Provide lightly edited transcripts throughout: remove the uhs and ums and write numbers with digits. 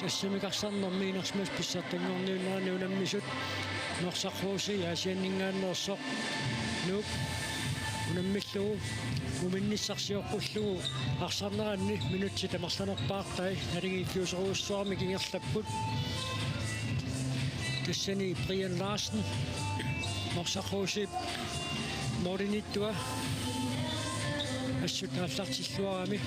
ассамикарсарнэрми инерсмас писсартангорниуннаани унаммисут норсаррууси яасианнингааннерсоқ нук унаммиллугу уминниссарсиоққуллугу арсарнеранни минутси тамарланерпаартай налиги фиусеруussуарми кингерлаппут тассани Brian Larsen норсаррууси мориниттуа ассут нааллартиллуарами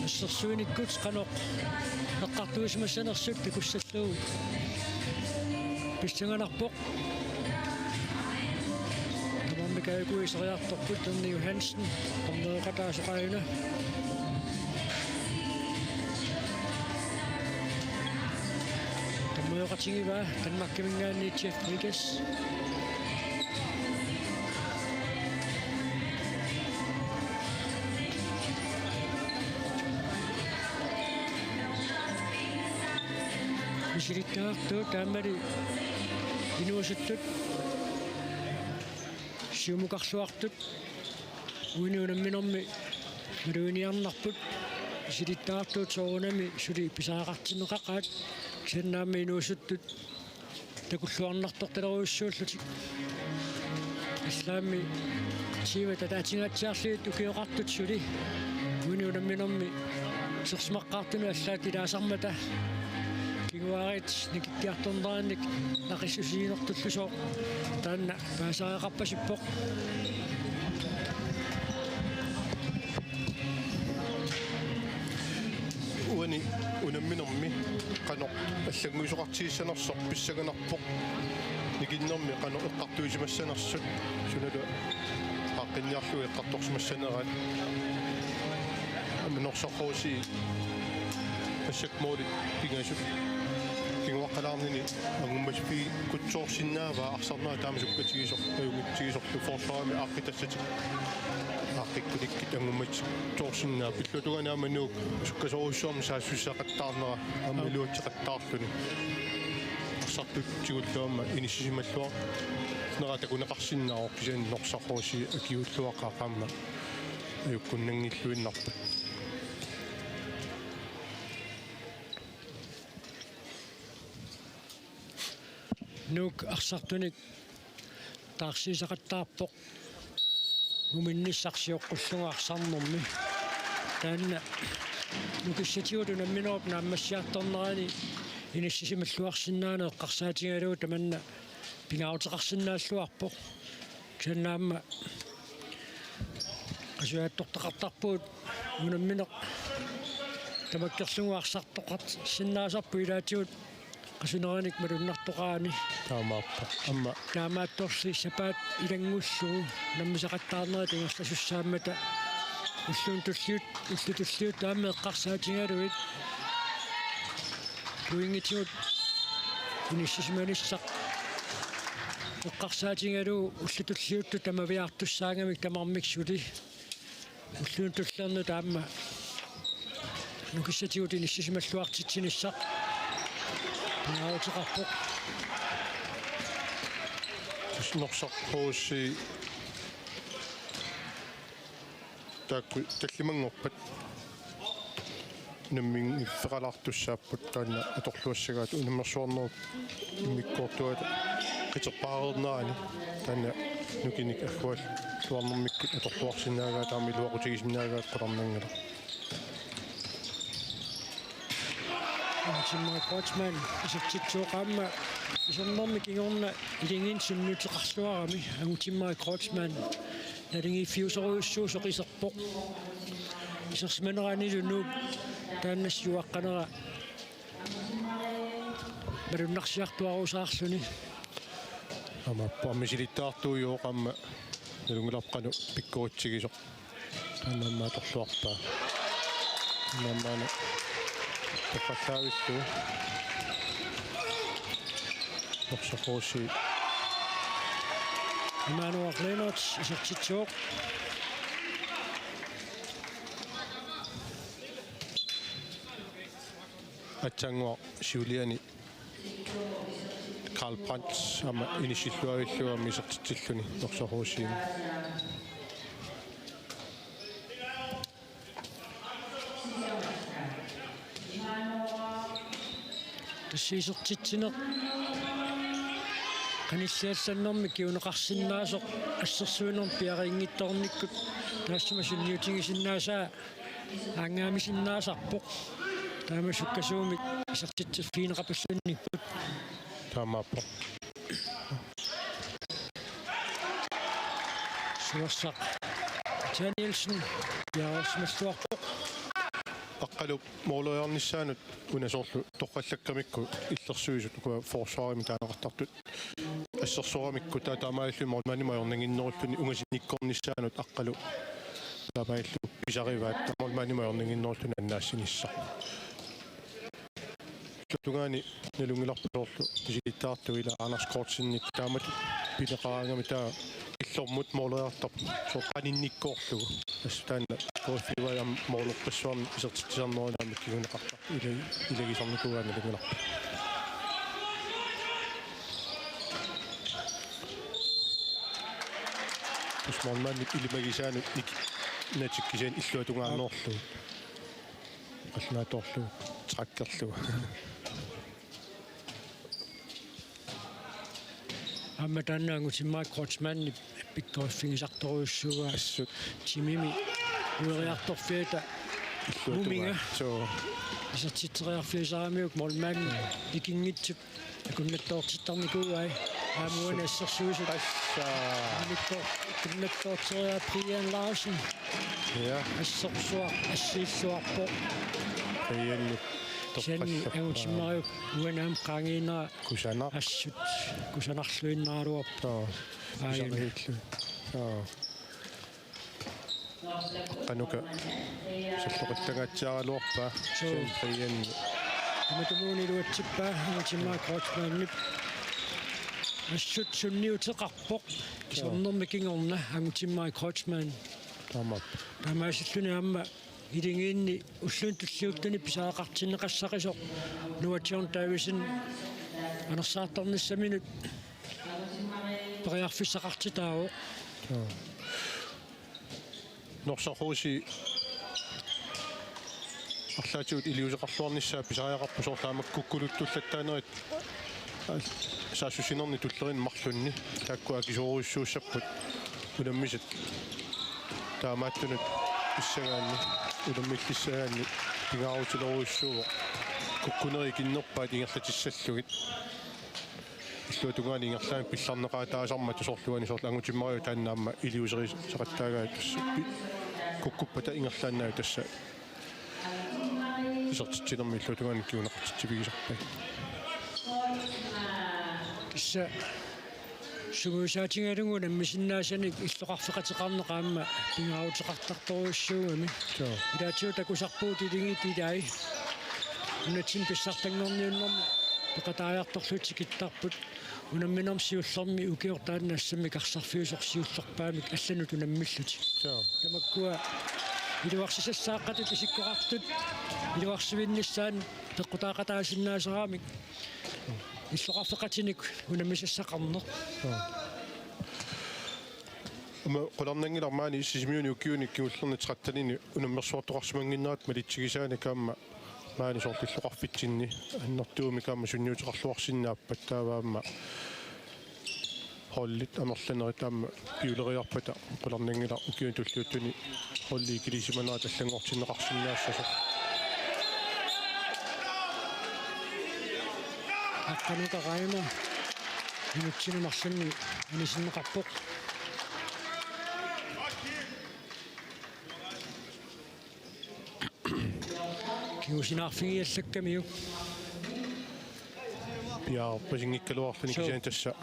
ассерсуиниккут каноқ эққартуисмассанерсут такуссаллуу писсанганарпоқ тамаммикаагуисериарторпут Tonny Johansen орнеэқатаасеқаюна таммуэқатигива танмаккамингаанни Jeff Wiggers мисилиттаартуу таамали инуусуттут сиумукарлуартут уинуунамминерми малуиниарнарпут мисилиттаартуут соорунами сули писаақартинеқақаат кисаннаами инуусуттут такуллуарнарторталеруйуссууллутик ислаами сива татаатингаатсиарлиит укиоқартут сули уинуунамминерми серсмаққартуну аллаатилаасармата кигуарит никиккиарторнераанник нақиссусиинертуллусоо таанна паасаақарпасиппоқ уани унамминерми қано аллагуисоқартигиссанерсоқ писсаганарпоқ никиннерми қано эққартуисимассанерсут суналу аққинниарлуи эққарторсимассанерат аминорсоққууси ассакмоолит пингасут кингуаққалаарнини агуммаспи кутсоорсиннаава арсарнаа таамасуккатигисоқ аюгитсигисорлу форсуарами ааққитассати ааққиккутиккит агуммат тоорсиннаа пиллутуганаамануук суккасоруссуарми саассуссаақаттаарнера аммилуатсеқаттаарлуни арсартутсигуллуама иниссисималлуа нера такунеқарсиннаа кисаан норсарруси акиуллуақаақаама аюккуннангиллуиннарпа нук арсартуник таарсисақаттаарпоқ уминниссарсиоққуллуга арсарнэрми таанна нукиссатиутунамминеруп нааммассиарторнерани иниссисималлуарсинаане эққарсаатингалуу таманна пингаутеқарсинааллуарпоқ кисаннаама қасуааттортақартарпуут унамминеқ тамаккерлугу арсартоқарт синнаасарпу илаатиут qasuneraanik malunartoqaani таамааппа амма таамаатторси сапаат илангуллугу наммисақаттаарнера тингерласуссааммата уллутуллиут таама эққарсаатингалуит туингитиут иниссисиманиссақ эққарсаатингалуу уллутуллиутту тамавиартуссаагамик тамармиксули уллуунтуллерну таама нукиссатиут иниссисималлуартитсиниссақ наутеқарпоқ норсарруусси таакку таллимангорпат наммин иффеқалаартуссааппут таана аторлуассагаат унаммерсуарнеру иммиккуортуат қитерпаарернаани таана нукиник аккуал суарнэрмиккут аторлуарсинаагаа таами луақутигисинаагаат қоларнангала Jimmy Kochman isatitsuoqaamma isonnermi kingorna ilingin sunnuteqarluarami angutimmai Kochman nalingi fiuseruussuusoq iserpoq isersmaneraanilu taannassiuaqqanera malunarsiartuarusaarluni амаппа мисилиттаартуйоқамма налунгуларпану пиккуутсигисоқ таанаммаа торлуарпаа наммаана таппассаависсуу норсарруусси Emmanuel Lennox isatitsuoq атсангуа сиулиани Karl Brandt ama initialluarilluga misartitsilluni nорсарруусиин тассиисертитсинеқ каниссиассаннэрми киунеқарсиннаасоқ ассерсуинерм пиариингитторниккут таассама сунниутигисиннаасаа аангаамисиннаасарпоқ таама суккасуумик исертитсит фиинеқапассунниккут таамааппо суассақ Danielsen яарсмассуарпоқ аққалу моолоярниссаанут унасоорлу тоққаллаккамикку иллерсуисут куа форсаарими таанеқартартут ассерсорамикку таамааллу морманимаёрнагиннеруллуни унгасиниккорниссаанут аққалу таамааллу писариваат морманимаёрнагиннеруллуни аннаассинисса тугаани налунгиларпулоорлу писилиттаарту ила Anders Kortsinnik таамат пилеқаангами таа иллормут моолояртар соқанинниккоорлугу ассутаанна кофиваям моолоққиссуарми исертитсиарнеринаами кигунеқарта илагисарникугаана налунгиларпу усмарнаани илимагисаану ик натиккисаан иллуатунгаарноорлугу алнааторлугу траккерлугу амматааннаангутиммаак Крочманни пиккорфигисарторуйуссуга ассут тимими уериарторфиата уминга so исертитсериарфиисарамиук молмаан икингитсут акуннаттоортиттарникууай аамуана ассерсуисут акуннаттоортериа Brian Larsen ja ассерсуар ассииссуарпо приенну сенни агутиммариук уанаам qaangiinera кусана ассут кусанарлуиннааралуарпо ааюиллу канука суллоқиттагаатсиаралуарпаа приенну аматумуунилуатсиппаа агутиммаа Крочманнип ассут сунниутеқарпоқ сорнерми кингорна агутиммаа Крочман таамап тамаасиллуни аама илингиинни уллуун туллиуттани писаақартиннеқассақисоқ нуатиорн таависин анерсаартарниссаминут периарфиссақартитаавоқ норсархууси арлаатиут илиусеқарлуарниссаа писариақарпу соорлаамак куккулуттуллаттаанерит саасусинерни туллерин марлунни тааккуа кисооруйуссууссаппут унаммисат таамааттунут иссагаанни улуммиллиссагаанни пигаарутилоруйуссууа куккунери киннерпаат ингерлатиссаллугит иллуатугаани ингерлаан пилларнеқаатаасарма тусорлуани соорлу ангутиммариу тааннаама илиусери сақаттаагаа тусса куккуппата ингерлааннаа тасса исертитсинерми иллуатугаани киунеқартитсивигисарпай кисса сугуусаатингалугуна мисиннаасаник иллоқарфеқатеқарнеқаама пингаарутеқартарторуйуссуугами илаатиу такусарпуут илингитилаи унатсин писсартангорниуннэрми пеқатаариарторлутикиттарпут унамминерм сиуллерми укиортааннассами карсарфиусорсиуллерпаамик алланут унаммиллути тамаккуа илуарсисассааққатут исиккоқартут илуарсуинниссаан пеққутаақатаасиннаасераамик иллоқарфеқатиник унаммисассақарнер ама қоларнангилармаани иссисимиуни укиуник киуллерни траттанини унаммерсуартоқарсимангиннаат малитсигисаани каама маани соорлиллоқарфитсинни аннэртууми каама сунниутеқарлуарсиннааппат тааваама холлит амерланери таама пиулериарпата қоларнангила укиуни туллиуттуни холли килисиманаа таллангортиннеқарсиннаассасо аққанука райма инутсинумарсанни анисиннеқарпоқ киусинаарфигиаллаккамиу пиаа пасингиккалуарлуни кисаан тасса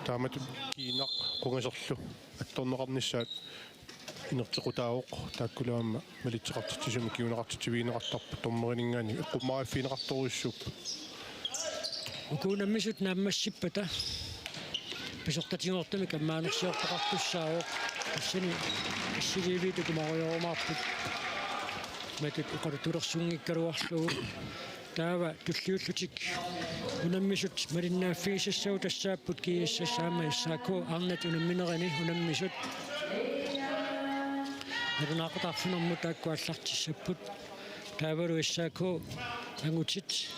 таамат киинақ қунгасерлу атторнеқарниссаат инертеқутаавоқ тааккулаама малитсеқартитсисуми киунеқартитсивиинеқартарпу тормерингаани эққумааффиинеқарторуйуссууп укуунаммисут нааммассиппата писортатингортами каммаанерсиортоқартуссаавоқ ассани ассиливиту кумаруйоормаарпут матут укалутулерсунгиккалуарлугу таава туллиуллутик унаммисут малиннааффигисассау тассааппут кииссассаама иссааку арнат унамминерани унаммисут нарунаақутаарфинэрму тааккуаллартиссаппут таавалу иссааку ангутит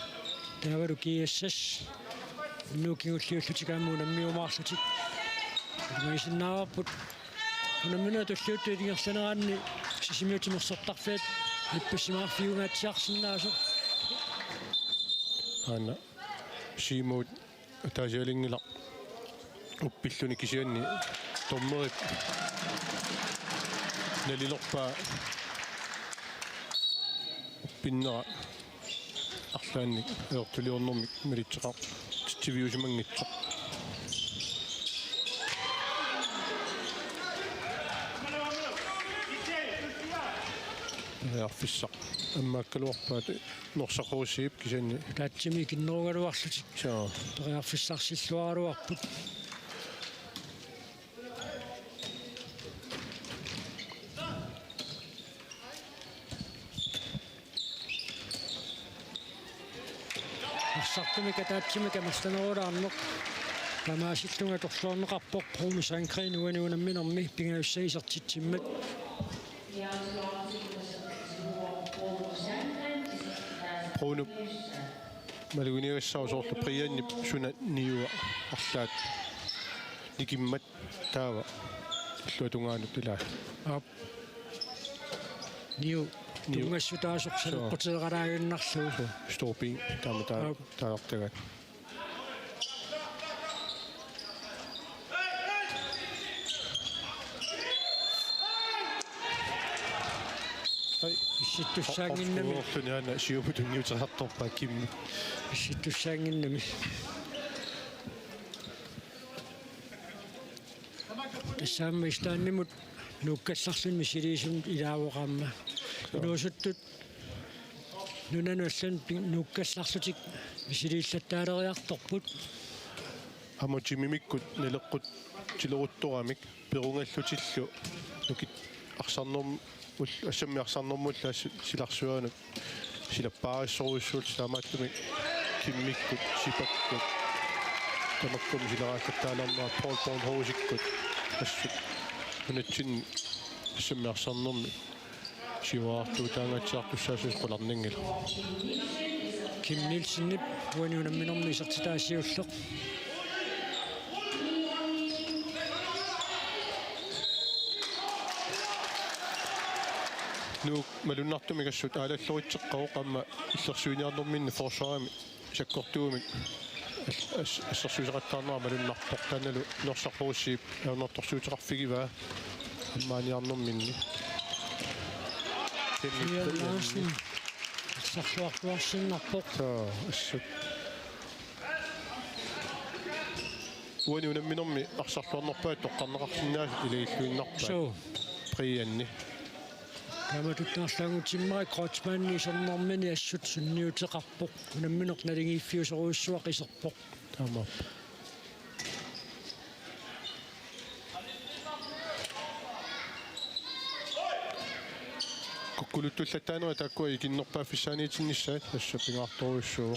таавалу киассас нукиуллиуллутикаамму наммиумаарлутик маисиннаарпут унаммина толлиуттуилингерланераанни сисимиутимерсортарфиат иппассимаарфиунгаатсиарсинаасо ана симуут таасиалингила уппиллуни кисианни томмерит налилорпаа пиннера арлаанник эортулиорнэрмик милитсеқар тивиусимангитсоқ яффиссақ аммааккалуарпаат норсақорусиип кисианни таатсими киннеругалуарлутик саа периарфиссарсиллуаралуарпут арсартумика таатсимика мастэнерулаарнеқ тамаасиллунга торлуорнеқарпоқ промисангрин уануунамминерми пингауссагисертитсиммат прону малугуниагассаусоорлу приянни суна ниуа арлаат никиммат таава луатунгаанут илаа ниу тунгассутаасорсалу қутеқараагиннарлуу сторпин таама таартагат исситтуссаангиннами оортуниана сиупутунгиутерарторпаа кимми исситтуссаангиннами тассаама истааннимут нуккалларлунми силиисум илаавоқаама нуусуттут нунануллан нуккалларлутик силииллаттаалериарторпут амутимимиккут налеққут тилерутторамик перунгаллутиллу нукит арсарнерм ассамми арсарнэрмулла силарсуаанут силаппаариссоруйссуут таамааттумик киммиккут сипаккут тамаккум силарааккаттаалернаа пол хоусиккут ассут унатсин ассамми арсарнэрми сиваартуу таангатсиартуссаасус qolарнингила кимнилсиннип уаниунамминерми исертитаассиуллеқ nu malunartumigassut aalalloritsеққао qamma иллерсуиниарнэрминни форсарами саккортуумик ассерсуисеқаттаарнера малуннарпоқ таналу норсарфоруссиип аунэрторсуутеқарфигиваа аммааниарнэрминни Ларсен сахлуартуарсиннарпоқ ассут уаниунамминерми арсарлуарнерпаат тоққарнеқарсинаас илаиллуиннарпаа so приянни каматуттаарлаагутиммаа кротсманни сорнэрмини ассут сунниутеқарпоқ унамминеқ налингииффиусоруиссуақ исерпоқ таамаа куккулуттуллаттаанера таккуа икиннерпаа фиссааниитиннissaат асса пингаарторуиссуу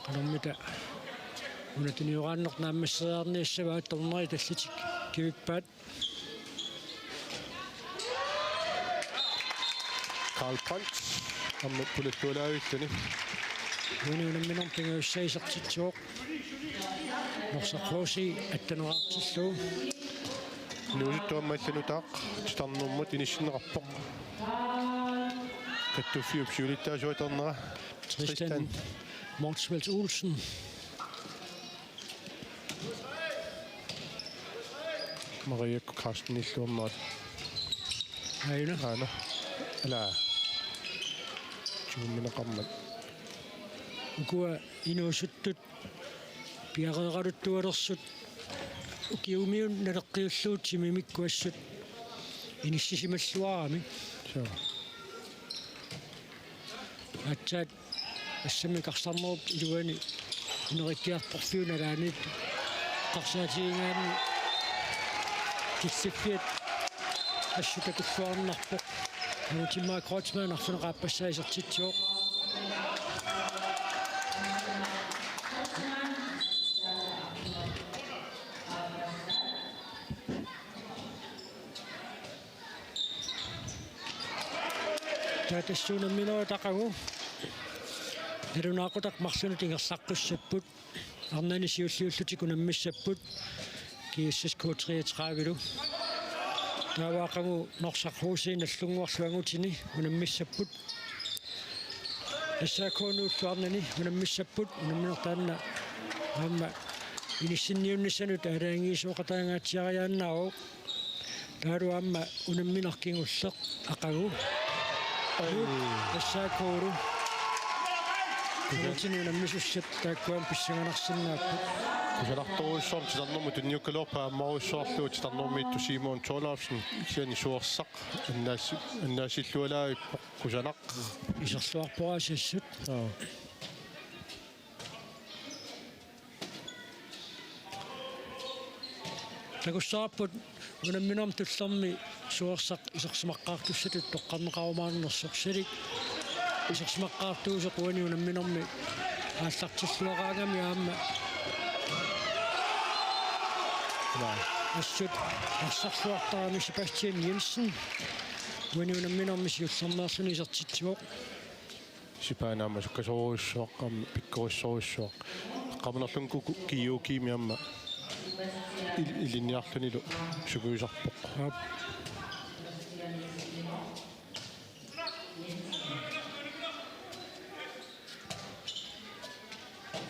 анаммита унатиниорааннеқ нааммассериарниассаваа торнери таллитик кивиппаат Карл Пранц амма пулаттуалаавиллуни унамминер пингауссаисертитсуоқ норсаққооси аттанераартиллуу нуутуаммалланутаақ титарнэрмут иниссинеқарпоқ каттуффиуп сиулиттаасуатернера Tristan Motsvelt Olsen Maria Karsten Nilsson Aina Ana ala чуммина qammat ukua inuusuttut piaqeeqaluttуалерсут укиумиун налеққиуллуут симимиккуассут иниссисималлуарами so атсаат ассами қарсарнеруп илуани инериккиарторфиуналаанит қарсаатиингаани киссиффиат ассутакуллуарнарпоқ нутимаа кротсман арфунеқааппассаисертитсуоқ таатассуна миноо тақагу нерунақутақ марсуна тингерсаққуссаппут арнани сиуллиуллутик унаммиссаппут кииссас K33 тааваақагу норсарруусиин аллунгуарлуангутини унаммиссаппут ассаакуунууллуарнани унаммиссаппут унамминертаанна аама иниссинниунниссанут алаангиисуоқатаангаатсиариааннааву тааруамма унамминаркингуллеқ ақагу ассаакууру кулатини унаммисуссат тааккуам писсаганарсиннааппут кусаларторуссуарм титарнэрму тунниуккалуарпа аммаруссуарлуу титарнэрмиитту Симон Чолаавсен иксиани суорсақ аннаасиллуалаиппо кусанақ исерлуарпуасассут такуссаарпут унамминерм туллерми суорсақ исерсимаққаартуссатут тоққарнеқарумаарнерсорсалик исерсимаққаартуусеқ уани унамминерми ааллартиллуараангами аама ассут арсарлуартарами Себастьян Йенсен уани унамминерми сиуллернеерсуни исертитсуоқ сипаанаама суккасоруссуаққарми пиккориссоруссуақ қамнерлунку киюкиимиамма илинниарлунилу сугуисарпоқ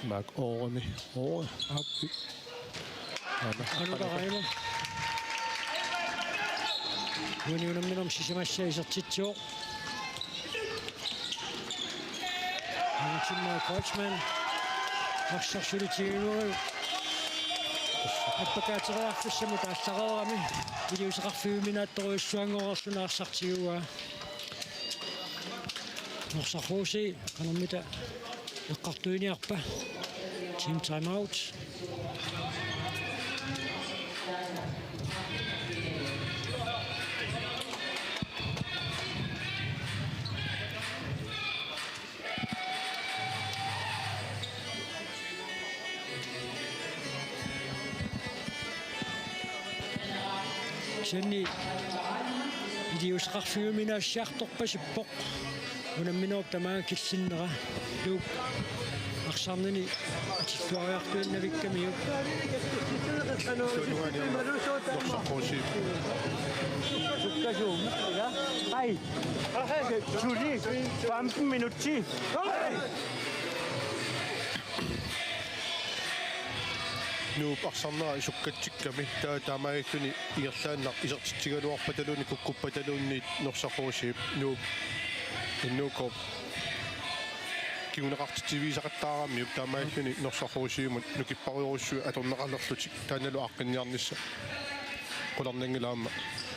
мак орми аппи анудараима уани унамминерми сисимассаа исертитсуоқ Антимма Крочман арсарсулитигинуи аппакаатериарфиссами тааллареерами илиусеқарфиуминаатторуиссуангорерлуна арсартигуа норсаррууси канармита эққартуиниарпа team time out Seni идиусеқарфиуминаассаарторпасиппоқ унамминооп тамаа киссиннера лук арсарнини атиллуариартуиннавиккамиук норсаррууси Sukasum, ja? Hej. Julie, 15 minutter. нууп арсарнера исуккатсикками таамаагиллуни иерлааннар исертитсигалуарпаталуни куккуппаталуунниит норсарруусиип нууп иннуукоп киунеқартитсивисақаттаараммиуп таамаагиллуни норсарруусиумут нукиппариоруссуи аторнеқалерлутик тааналу аққинниарнисса қуларнангилаама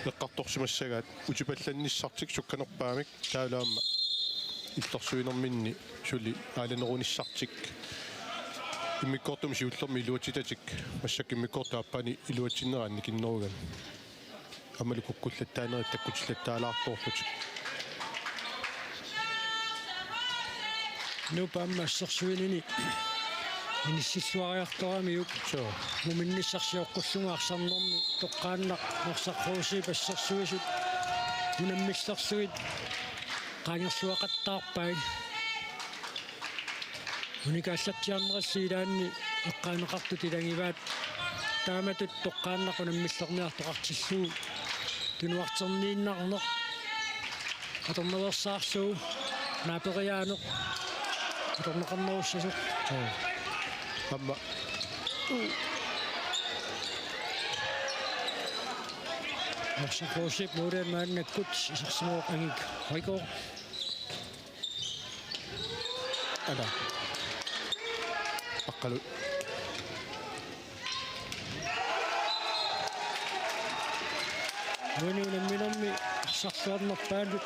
эққарторсимассагаат утипалланниссартик сукканерпаамик таалаама иллерсуинерминни сули ааланеруниссартик иммиккортум сиуллерми илуатитатик массак иммиккортааппани илуатсиннераанни киннеруган амали куккуллаттаанери таккутиллаттаалаарторлутик нупаммассерсуинини иниссиллуариарторамиук муминниссарсиоққуллунгаарсарнерми тоққааннақ норсаррууси пассерсуисут унаммиллерсуит qaangerluaqattaarpai уникааллатсиарнерассиилаанни эққаанеқартут илагиваат тааматут тоққааннақунаммиллерниартоқартиллуу тунуартернииннарнеқ аторневерсаарлуу наапериаанеқ аторнеқарнеруссасоқ амма Арсақуусип муурен мааннаккут исерсимооқ ангик хайкоо ада аққалу униунамминерми сарлуарнерпаалут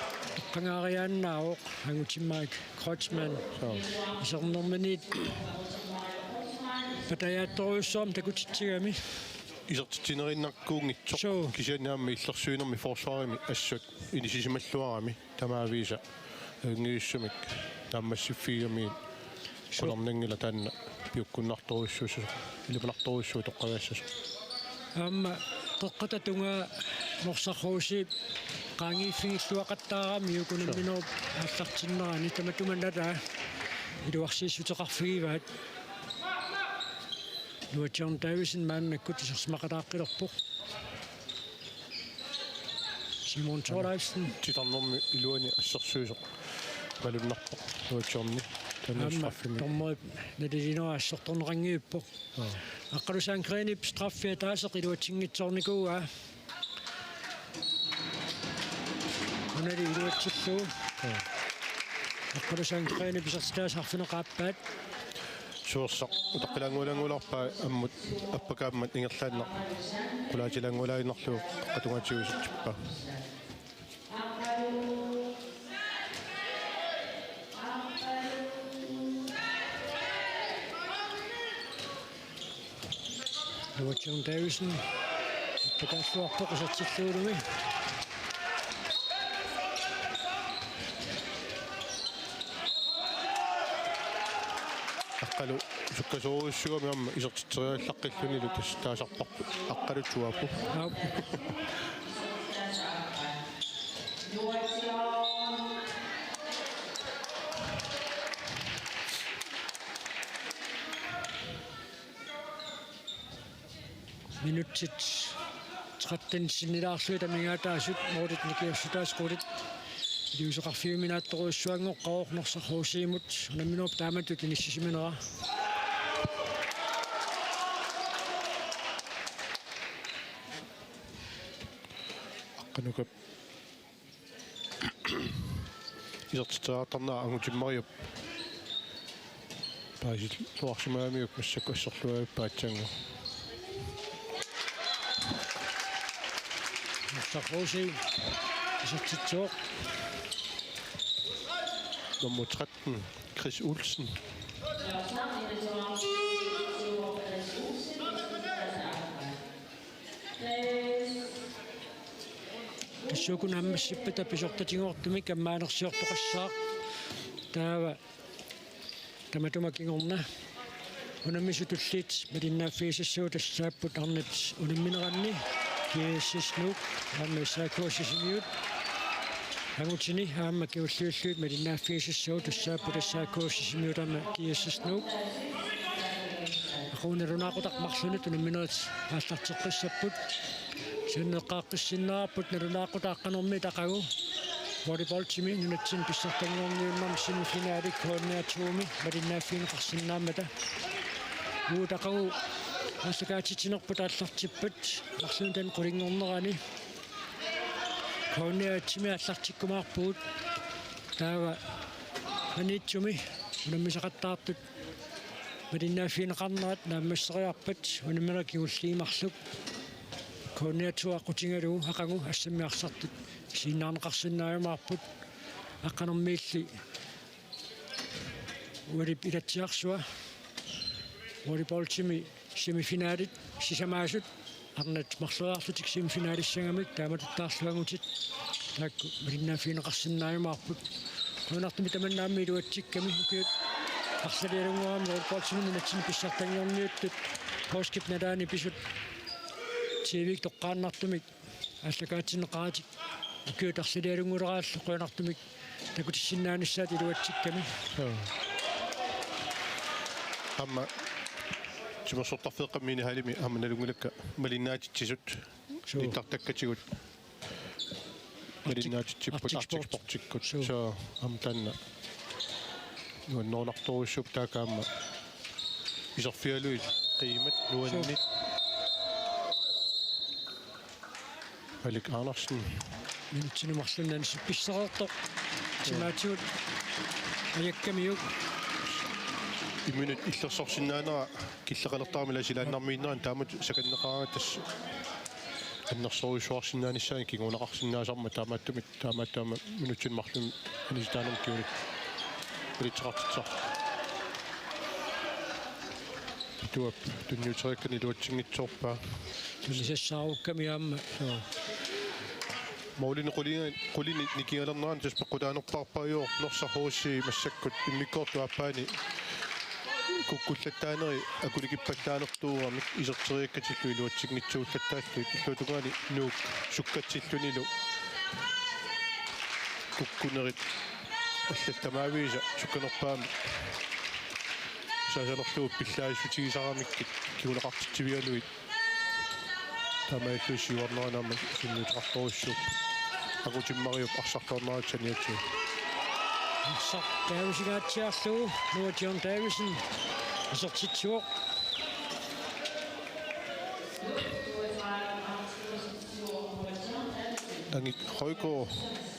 қангаариааннаавоқ ангутиммаак Крочман исернэрминит патаяатторуйуссуам такутитсигами исертитинериннаркуунгитсоқ кисианиамми иллерсуинерми форсуарими ассут инисисималлуарами тамаависа нгиуссумик таамассиффигами солорнингила таанна пиуккуннарторуйуссуусу илипанарторуйуссуу тоққаваассасу аама тоққата тунга норсарруусип qaangiiffingilluaqattaarami ukunamminerup ааллартиннерани таматуманалаа илуарсииссутеқарфигиваат John Davison maannakku tisarsimaqalaaqqilerpoq Simon Thorleifsen titarnermi iluani assersuusoq malunnerpoq nuutsorni tanusstraffimi tormoi nalilinoaassortornerangiuppoq aqqalusaan kreenip straffia taaseq iluatingitsornikuugaa unali iluatsilluu aqqalusaan kreenip isartaasarfineqaappaat suursaq utaqqilangulangularpaa ammut appakaammat ingerlaanneq qulaatilangulaynerlu qatungatiusitippa John Davison appakaassuarpoq isartilluulumi aqqalu sukkasuurussugami amma isertiteriallaqqillunilu taasarparpu aqqalutsuapu minutsit 13 sinnilaarlui tamigaataasut mootit nikiussutaasqulit iliuseqarfiu minaattoruissuangoq qaornersarruusiimut unamminuup taamatut inissisimинера aqqanukap isertiteriartarnaa angutimmariup paasil luarsimaamiuk massakkuasserluagippaatsangu sarruusi isertitsuoq nummer 13 Chris Olsen Sukunammassippa pisortatingortumik ammaanersiortoqassaaq taava tamatumakingorna unammisutullit malinnaaffiisissuu tassaapput arnat unammineranni kiissisnuuk aammaissaakuassisimiut angutini aamma kiulluulluut malinnaaffiisissuu tassaappu tassaakuassisimiut aamma kiissisnuuk aquunalunaaqutaqmarlunut unamminerat aallarteqqissapput Sinneqaaqqissinnaarput nalunaaqutaaqqanermi taqagu volleyballtimi nunatsin pissartanngorniunnarm semifinaalik hoonniatuumi malinnaaffiineqarsinnaamata uutaqagu ассакаатитинерпут ааллартиппут арсуунтан qulingornerani hoonniaatimi ааллартиккумаарпуут таава аниитсуми унаммисақаттаартут малиннааффиинеқарнерат нааммассериарпат унаммеракигуллиимарлук Koneatuaqutigalu aqangu assammiarsartut siinnaarneqarsinnaajumаарput aqqanermiilli ulip ilatsiarsua volleyballtimi semifinaalit sisamaasut arnat marleriarlutik semifinaalissangami taamatuttaarluangutit taakku malinnaaffiineqarsinnaajumаарput qunartumi tamannaammi iluatsikkami ukiut arsalialunguarami volleyballtimi nunatsin pissartangiorniuttut poskip nalaani pisut TV toqqaannartumik ааллакаатинеқаратик укиутарсилиалунгулерааллу қуянартумик такутиссиннаанissaат илуатсикками амма чимасортарфеэққаммини халими амма налунгулакка малиннаатитсисут ниттартаккатигут малиннаатитсиппут артикспортиккут соо амтанна нуаннорнарторуссуп таакаамма исерфиалуит қимат нуаннит Alec Andersen минутсинумарлуннаан сипписсереэртоқ тимаатиут аяккамиук иммунит иллерсорсиннаанера киллеқалертаармила силааннармииннеран таамат саканнеқараа тас аннерсоруйсуарсиннаанissaани кигунеқарсиннаасарма таамааттумит таамааттаама минутсинмарлун анистаанер киуник причартсар туап тунниутериккани луатсингитсоорпаа тулисассаарукками Maulin qulini nikialerneraan taspaqutaanerparpariuor norsarruussi massakut immikkoortuappaani kukkullattaaneri akulikippallaanertuuramik iserteriakkatillu iluatsignitsuullattaallui illuutugaani nuuk sukkatsillunilu куккунерит аллаттамаависа сукканерпаами саасанерлуут пиллаиссутигисарамиккит кигулеқартитсивиалуит тамаиллуссиуарнеранаама синнутеқарторуссууп акутиммариуп арсарторнеритсаниатсу Så Davidsen nu er John Davidsen så titsur. Angik Højgaard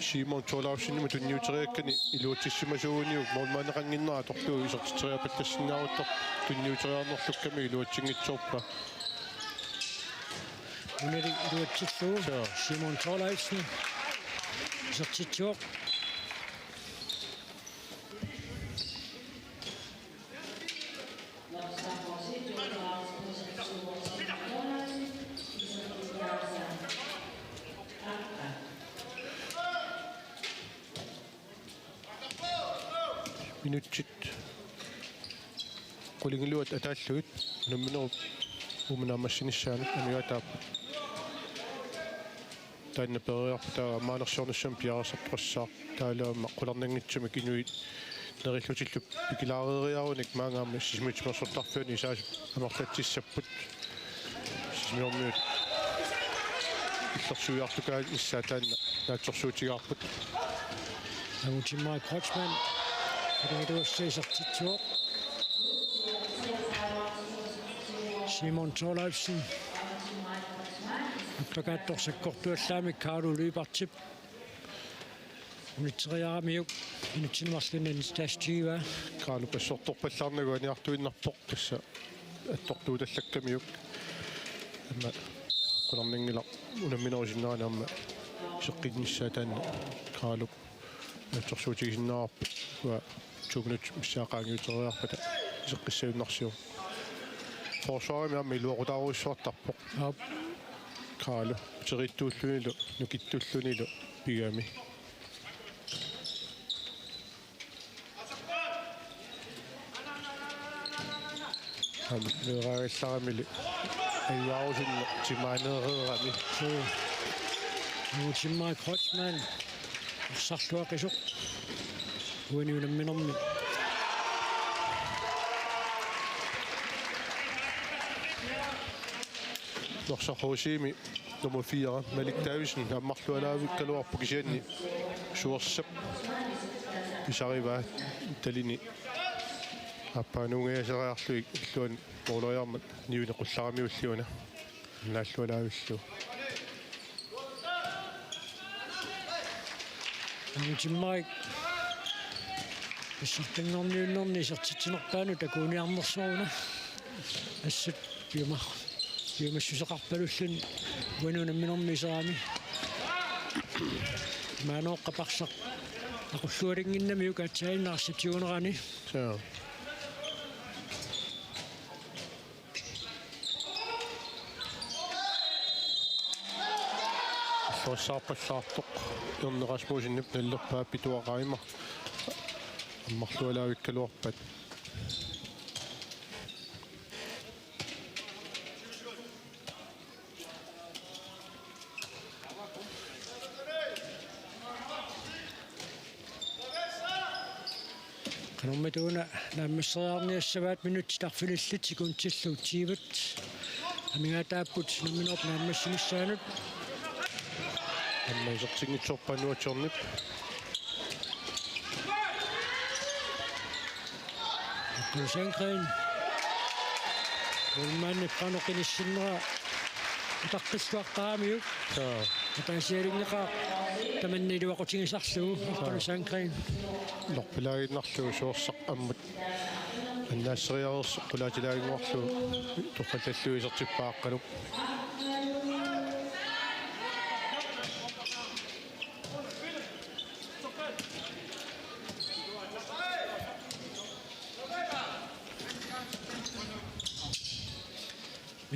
Simon Torlaufsen med den nyuterikkani iluutissimasuuniuk mormaneqanginnera torlu isortiteriapattassinnaaruttor tunniuteriarnerlukkami iluutsinngitsorpa Uneri iluutitsu Simon Torlaufsen så titsur. Minutsit qulingiluat ataalluit numminerup umanaamassinissaanik amiataap taanna periarputaa maanersiornassam piarasarprassaaq taalaama qularnangitsumik inuit nerillutillup pikilaareriarunik maangaama sismutmersortarfuuni isaas amarlatissaput sismiormiut illersuiartukaa issaa taanna naatsorsuutigaarput Mike Hodgman. Det er også titsur. Simon Torlaufsen. Attakattorsa kortuallaami Carlo Lybartip. Unitriaamiuk inutsinmarslunnan tasjiva. Carlo passortorpallarnaguaniartuinnarpoq tassa attortuutallakkamiuk. Amma qularningila unamminerisinneraanaamma seqqinnissaa taanna Carlo atsorsuutigisinnaarput wa tugnut missaaqaangiuteriarpata seqqissaunnarsio forsvaarimi ammi luoqutaaruissuartarpoq Carlo terittuullunilu nukittullunilu pigami ammi leeraagissaramili ayuarusinna timaaneererami Mike Hodgman sarluaqisuq uaniunamminermi Norsarhusiimi nummer 4 Malik Davidsen ammarlualaavikkaluarpu kisianni suorsap isariva talini appaanungiaseriarluik illuan mooloriarmat niunequllaaramiulluuna naallualaavillu Mike Issartanngorniunnerni sertitsinerpaanu takuuniarnersuuna assut piumassuseqarpalullun uanuunamminermi iseraami maanoqqaparsaq aqullualinginnamiuk atsainnaarsiutiunerani Sossarpallaartoq Ernerasmusinnip nallerpaa pituaqaima аммарлуалаавиккалуарпат канорматуна нааммиссериарниассаваат минутитарфилиллитикун тиллу тиват амигаатааппут намминерп нааммассинissaanут аммаисертингитсорпануатсорнип Sankren. Ulmanni panoqinissinera utaqqistuaqqaamiuk. Taasialinneqa tamanniluaqutigisarlugu appanu Sankren. Lorpilaaginnarlugu suorsaq ammut аннаассериарерс qulaatilaagingorlu toqqallalluisertippaaqqalu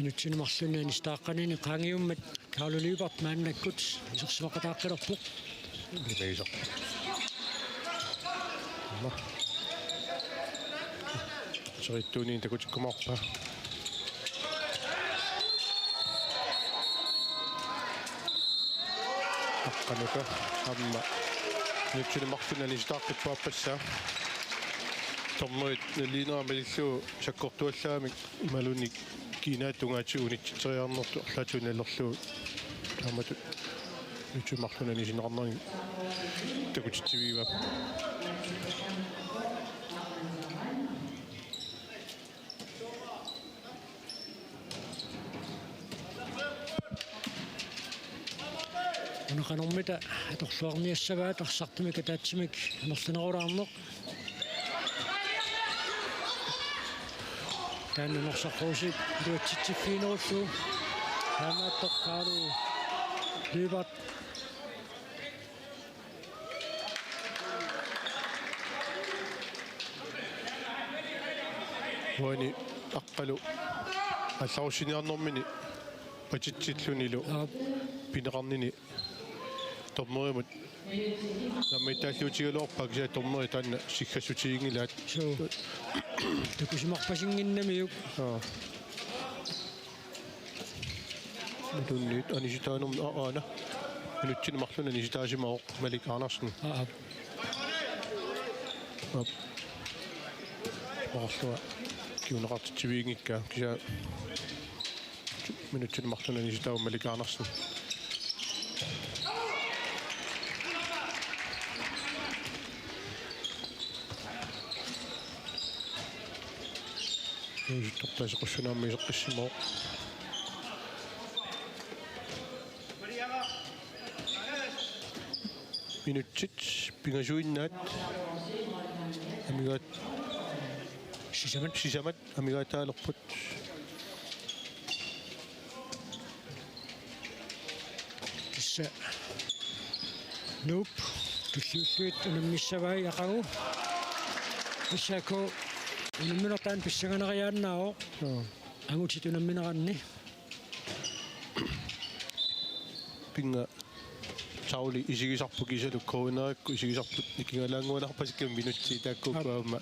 Minutsinmarlunnaani staaqqanini qaangiummat Carlo Lybart maannakkut isersuaqataaqqilorpuq Imeisa. Serittuuniin takutikkumarpa. Taqqanuka amma nyt markkina niin startet pappassa tommoit liinaa melillu sakkortuallaamik imaluni Kiina tungaati unitsitriarnertu latунеллерлу таамату nyt markkina niin sinarnani takutitiviva Unakanarmita atorluarniassavaat arsartumik ataatsimik nerlunerulaarneq taannersaqqoosik luatsitsiffiinerullu taamaattoqqaalu liivat wani aqqalu алларусиниарнэрмини патитсиллунилу пинеқарнини тормеримут наммитааллуутигалуарпак саа тормери таанна сиггасутигингилаат такусимарпасингиннамиук туннит аниситаанерм аана минутсини марлуна ниситаасимаоқ малик Арнарсен орлуа киунеқартитсивиингикка киса минутсини марлуна ниситаау малик Арнарсен тортаси қуссунаамми исеққиссимаоқ минутсит пингасуиннаат амигаат сисамат амигаатаалерпут исса нуп туллууллуит унаммиссавай яқагу исако унамминертаан писсаганариааннао ангутит унамминеранни пинга Sauli isigisarpu kisalu koinaakku isigisarput nikingalangуаларпасиккам минутси тааккуупаама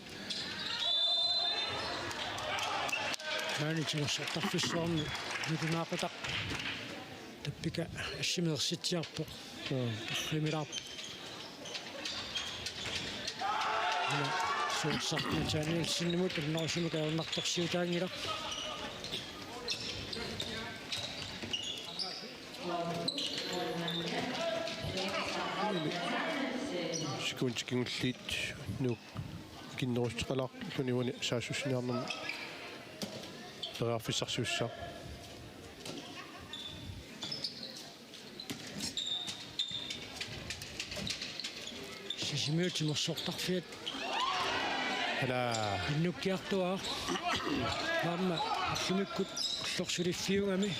маанитигерсартарфиссуарни нутунаақутақ таппика ассимерситсиарпо римилаарп суурсартнатааниалсиннимут аннерусиму каернарторсиутаангила скунчикингуллиит нук киннерустеқалаарлуни саасуссиниарнерми перааффиссарсуусса сисимиутимерсортарфиат ала иннуккиартуа маама сумиккут иллорсулиффиунгами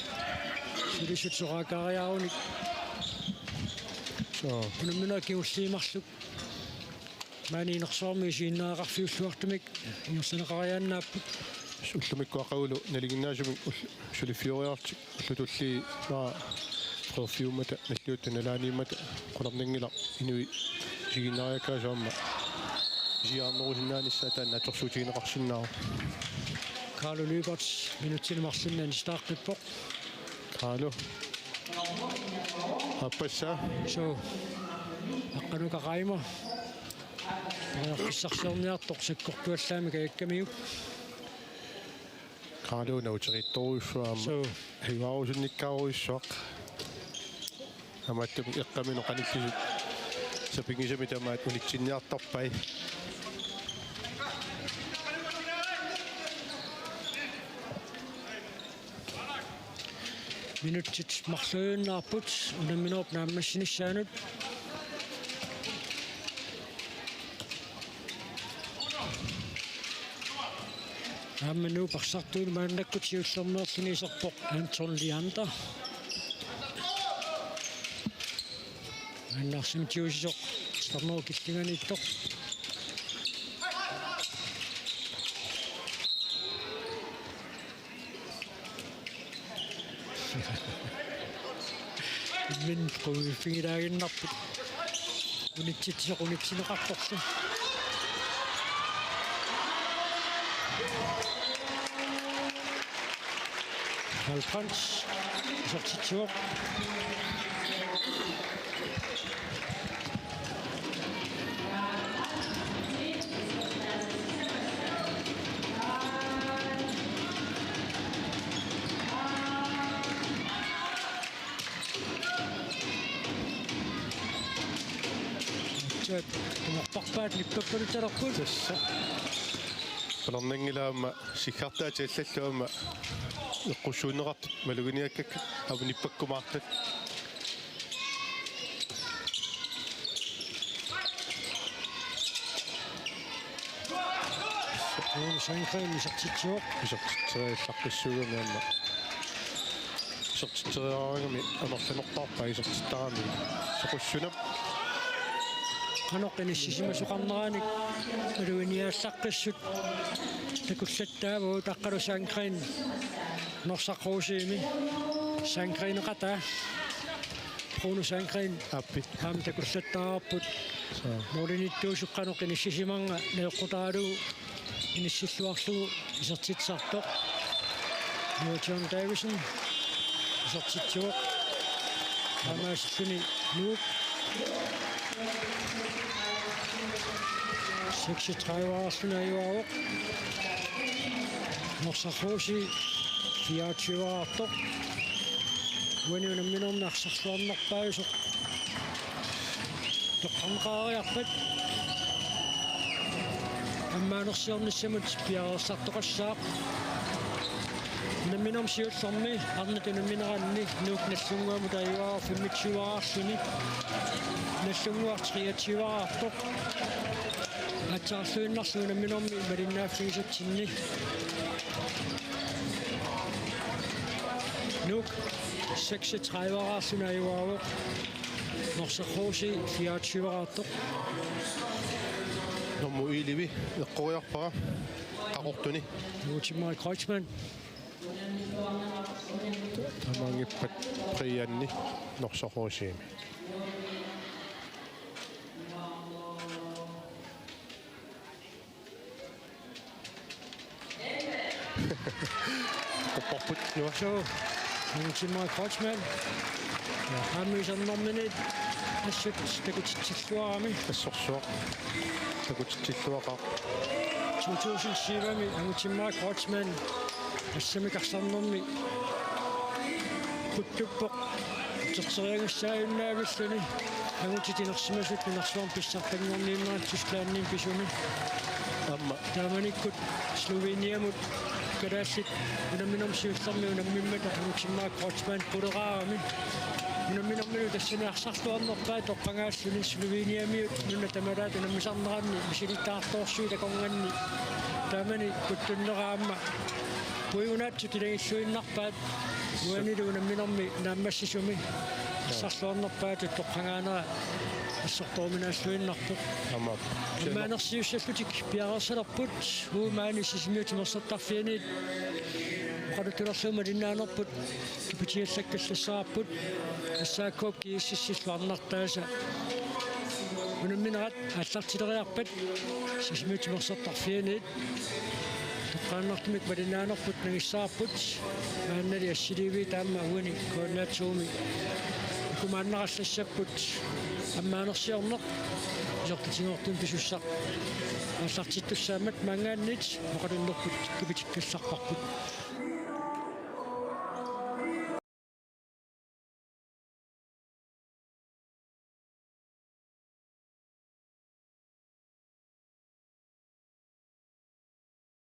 сулисутсораакаариааруник унамминакиуллиимарлук маанинерсоорми сииннаақарфиуллуартумик иерсанеқариааннааппут уллумиккуақагулу налигиннаасумик сулиффиориартик уллутулли маа перфиумата наллуутта налааниимата қуларнингила инуи сигинаариакаасаама сиаарнерусиннааниссаатаан аторсуутигинеқарсиннаа Carlo Lyberts минутсинемарлуннаани стааққиппоқ Carlo аппасса so аққанукақаима писсарсерниартоқ саккортуаллаами каяккамиук Carlo наутеритторуйфаама so хиваарусунниккааруйссуақ амааттам эққамино қаниттисут сапингисами тамаат унитсинниартарпай минутсит марлуйуннаарпут унамминооп нааммассиниссаанут аммину парсартуун мааннаккут сиуллернеерлунисерпоқ Anton Leander аннарсим тиусисоқ старноо киллиганиттоқ min qumifingilaaginnarput unitsitsoqunitsinеқарторлу Halpans sortitsuoq саат мортарпаат липпаппалуталерпут тасса палернангилаама сиггартаа тааллаллуама эққуссуунеқартут малугиниаккак авниппаккумаартат Шанхайн мисартитсуоқ исертитсериаллаққиссуугамиамма исертитсериарагами амерланертарпа исертиттарами соқуссунап каноққиниссисимасоқарнерааник малугиниааллаққиссут такуллаттаавуу таққалу Шанхайн норсаққуусиими Шанхайнеқата Bruno Шанхайн аппи таам такуллаттаарпут молиниттуусуққаноққиниссисиманга неэққутаалу иниссиллуарлугу исертитсартоқ Ньютон Дэвисон исертитсуоқ амассуни нук 36-аарсунаюаоқ норсахоси 24-аартоқ уаниунамминернарсарлуарнерпаасоқ тоққанқаариарпат аммаанерсиорниссамут пиареерсартоқассаақ намминерм сиуллэрми арнатунамминеранни нук наллунгуаму таиваа 25-аарсуни наллунгуартриатсиваартоқ атсаарлуиннарсуунамминерми малиннааффигисатсинни нук 36-аарсунаюаавоқ норсахоси 24-аартоқ норму иливи эққориарпара қақортуни Нутимай Кройцман тамангиппат приянни норсахоосиими Поппут нуа so Нутимай Кройцман аммисернэрминит ассут такутитсиллуарами ассорсуа такутитсиллуақа 2007-ми Нутимай Кройцман ассамикарсарнэрми куттуппоқ тертериагассааюннаавиллуни агутитинерсимасут минарсуарм писсартангорниимнаат Тюсклаанним писуми амма тааманиккут Словениамут кадассит унамминермсиуллерми унаммиммата Нутимай Кройцман пулераарами унамминермилу тассаниарсарлуарнерпаа тоққангаассуни Словениамиут нуна тамалаат унаммисарнеранни мисилиттаарторсуи таконганни таамани куттуннераама пуйунаатсу тилагиссуиннарпаат уанилу унамминерми нааммассисуми сарлуарнерпаат тоққангаанера ассорторминааллуиннарпоқ амма маанерсиуссаллутик пиареерсалерпут уумаани сисимиутимерсертарфианит оқалутулерлума линнаанерпут кипутиаллаккаллассаарпут ассааккоп кииссиллуарнартааса унамминерат аллартилериарпат сисимиутимерсертарфианит тоққааннартумик малиннаанерпут нагиссаарпут мааннали ассиливи таама уани координаатсууми кумааннераллассаппут аммаанерсиорнеқ исертитингортун писуссақ аллартиттуссаамат мангааннит оқалуннерпут кипитиккалларпарпут